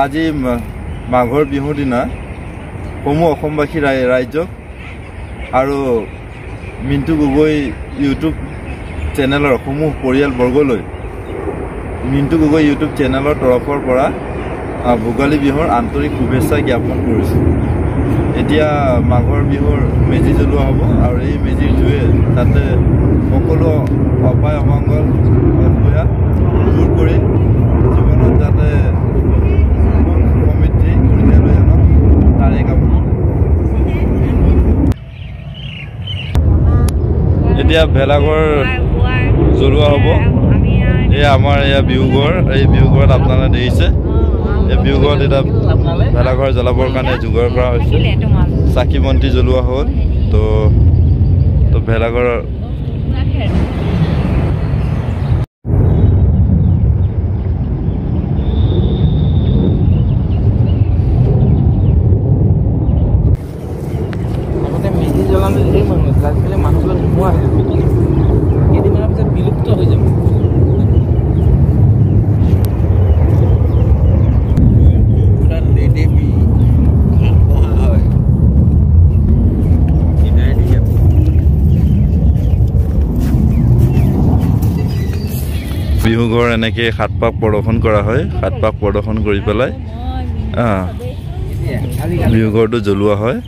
আজি মাঘৰ বিহুৰ দিনা সমূহ অসমবাসী ৰাইজক আৰু মিণ্টু গগৈ ইউটিউব চেনেলৰ সমূহ পৰিয়ালবৰ্গলৈ মিণ্টু গগৈ ইউটিউব চেনেলৰ তৰফৰ পৰা ভোগালী বিহুৰ আন্তৰিক শুভেচ্ছা জ্ঞাপন কৰিছোঁ। এতিয়া মাঘৰ বিহুৰ মেজি জ্বলোৱা হ'ব আৰু এই মেজিৰ জুয়ে তাতে সকলো অপায় অমংগল অসূয়া দূৰ কৰি জীৱনত যাতে সমৃদ্ধি কঢ়িয়াই লৈ আনক তাৰে কামনা। এতিয়া ভেলাঘৰ জ্বলোৱা হ'ব। এয়া আমাৰ এয়া বিহুঘৰ, এই বিহুঘৰত আপোনালোকে দেখিছে এই বিহুঘৰত এতিয়া ভেলাঘৰ জ্বলাবৰ কাৰণে যোগাৰ কৰা হৈছে। চাকি বন্তি জ্বলোৱা হ'ল। তো ভেলাঘৰ মেজি জ্বলালে ধেৰ মানুহ আছে, আজিকালি মানুহ জ্বলা নোহোৱা হৈ যাব, কেইদিনমানৰ পিছত বিলুপ্ত হৈ যাব। বিহুঘৰ এনেকৈ 7 পাক প্ৰদৰ্শন কৰা হয়। 7 পাক প্ৰদৰ্শন কৰি পেলাই বিহুঘৰটো জ্বলোৱা হয়।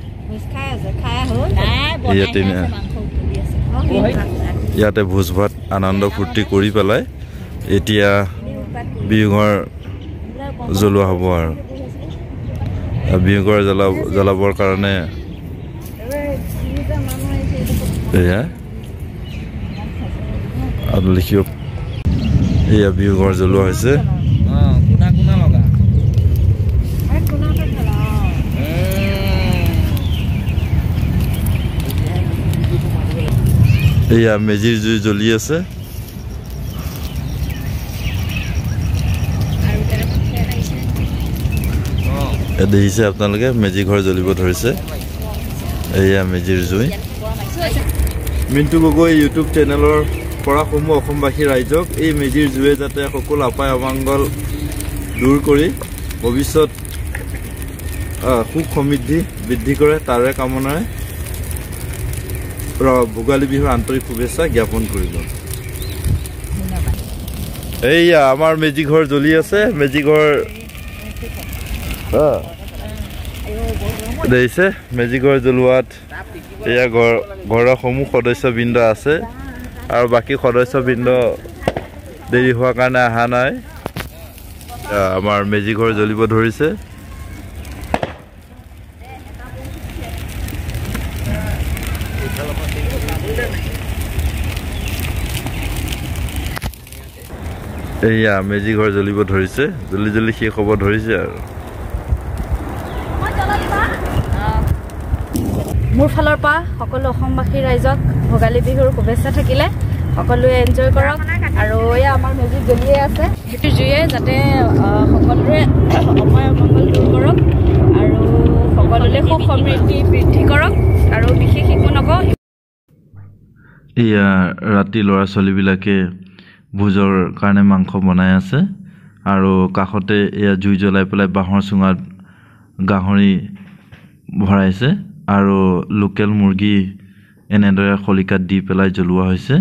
ইয়াতে ভোজ ভাত আনন্দ ফূৰ্তি কৰি পেলাই এতিয়া বিহুঘৰ জ্বলোৱা হ'ব আৰু বিহুঘৰ জ্বলাবৰ কাৰণে এয়া আৰু লিখিব। এয়া বিহুঘৰ জ্বলোৱা হৈছে। এয়া মেজিৰ জুই জ্বলি আছে। দেখিছে আপোনালোকে মেজি ঘৰ জ্বলিব ধৰিছে। এয়া মেজিৰ জুই। মিণ্টু গগৈ ইউটিউব চেনেলৰ পৰা সমূহ অসমবাসী ৰাইজক এই মেজিৰ জুয়ে যাতে সকলো অপায় অমংগল দূৰ কৰি ভৱিষ্যত সুখ সমৃদ্ধি বৃদ্ধি কৰে তাৰে কামনাৰে ভোগালী বিহুৰ আন্তৰিক শুভেচ্ছা জ্ঞাপন কৰিব। এইয়া আমাৰ মেজি ঘৰ জ্বলি আছে। মেজি ঘৰ দেখিছে মেজি ঘৰ জ্বলোৱাত এয়া ঘৰৰ সমূহ সদস্যবৃন্দ আছে আৰু বাকী সদস্যবৃন্দ দেৰি হোৱাৰ কাৰণে অহা নাই। আমাৰ মেজি ঘৰ জ্বলিব ধৰিছে। এয়া মেজি ঘৰ জ্বলিব ধৰিছে, জ্বলি শেষ হ'ব ধৰিছে আৰু মোৰ ফালৰ পৰা সকলো অসমবাসী ৰাইজক ভোগালী বিহুৰ শুভেচ্ছা থাকিলে। সকলোৱে এনজয় কৰক আৰু এয়া আমাৰ মেজি জ্বলিয়ে আছে। সেইটো জুয়ে যাতে সকলোৰে অপায় অমংগল দূৰ কৰক আৰু সকলোৰে সুখ সমৃদ্ধি বৃদ্ধি কৰক আৰু বিশেষ একো নকওঁ। এয়া ৰাতি ল'ৰা ছোৱালীবিলাকে ভোজৰ কাৰণে মাংস বনাই আছে আৰু কাষতে এয়া জুই জ্বলাই পেলাই বাঁহৰ চুঙাত গাহৰি ভৰাইছে আৰু লোকেল মুৰ্গী এনেদৰে খলিকাত দি পেলাই জ্বলোৱা হৈছে।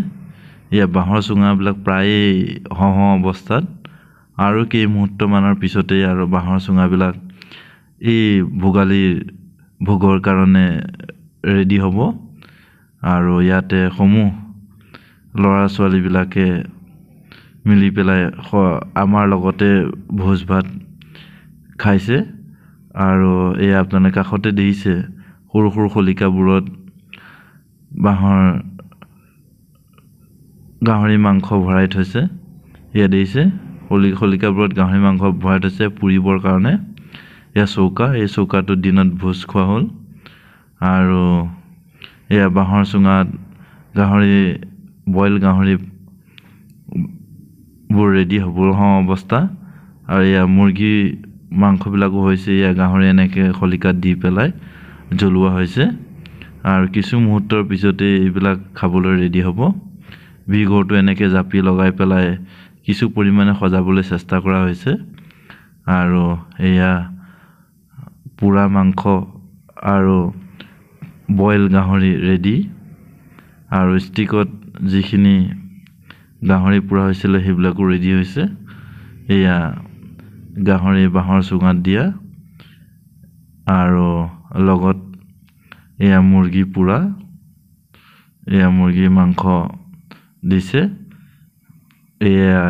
এয়া বাঁহৰ চুঙাবিলাক প্ৰায়েই হওঁ অৱস্থাত আৰু কেইমুহূৰ্তমানৰ পিছতেই আৰু বাঁহৰ চুঙাবিলাক এই ভোগালীৰ ভোগৰ কাৰণে ৰেডি হ'ব আৰু ইয়াতে সমূহ ল'ৰা ছোৱালীবিলাকে মিলি পেলাই আমাৰ লগতে ভোজ ভাত খাইছে আৰু এয়া আপোনালোকে কাষতে দেখিছে সৰু সৰু খলিকাবোৰত বাঁহৰ গাহৰি মাংস ভৰাই থৈছে। এয়া দেখিছে খলিকাবোৰত গাহৰি মাংস ভৰাই থৈছে পুৰিবৰ কাৰণে। এয়া চৌকা, এই চৌকাটোত দিনত ভোজ খোৱা হ'ল আৰু এয়া বাঁহৰ চুঙাত গাহৰি বইল গাহৰিবোৰ ৰেডি হ'বৰ অৱস্থা আৰু এয়া মুৰ্গী মাংসবিলাকো হৈছে। এয়া গাহৰি এনেকৈ খলিকাত দি পেলাই জ্বলোৱা হৈছে আৰু কিছু মুহূৰ্তৰ পিছতে এইবিলাক খাবলৈ ৰেডি হ'ব। বিহুঘৰটো এনেকৈ জাপি লগাই পেলাই কিছু পৰিমাণে সজাবলৈ চেষ্টা কৰা হৈছে আৰু এয়া পুৰা মাংস আৰু বইল গাহৰি ৰেডি আৰু ষ্টিকত যিখিনি গাহৰি পুৰা হৈছিলে সেইবিলাকো ৰেডি হৈছে এয়া গাহৰি বাঁহৰ চুঙাত দিয়া আৰু লগত এয়া মুৰ্গী পুৰা এয়া মুৰ্গী মাংস দিছে এয়া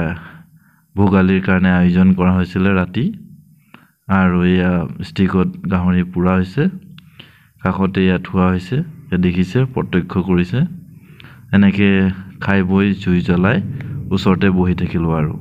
ভোগালীৰ কাৰণে আয়োজন কৰা হৈছিলে ৰাতি আৰু এয়া ষ্টিকত গাহৰি পুৰা হৈছে কাষতে এয়া থোৱা হৈছে দেখিছে প্ৰত্যক্ষ কৰিছে এনেকে খাই বৈ জুই জ্বলাই ওচৰতে বহি থাকিলো আৰু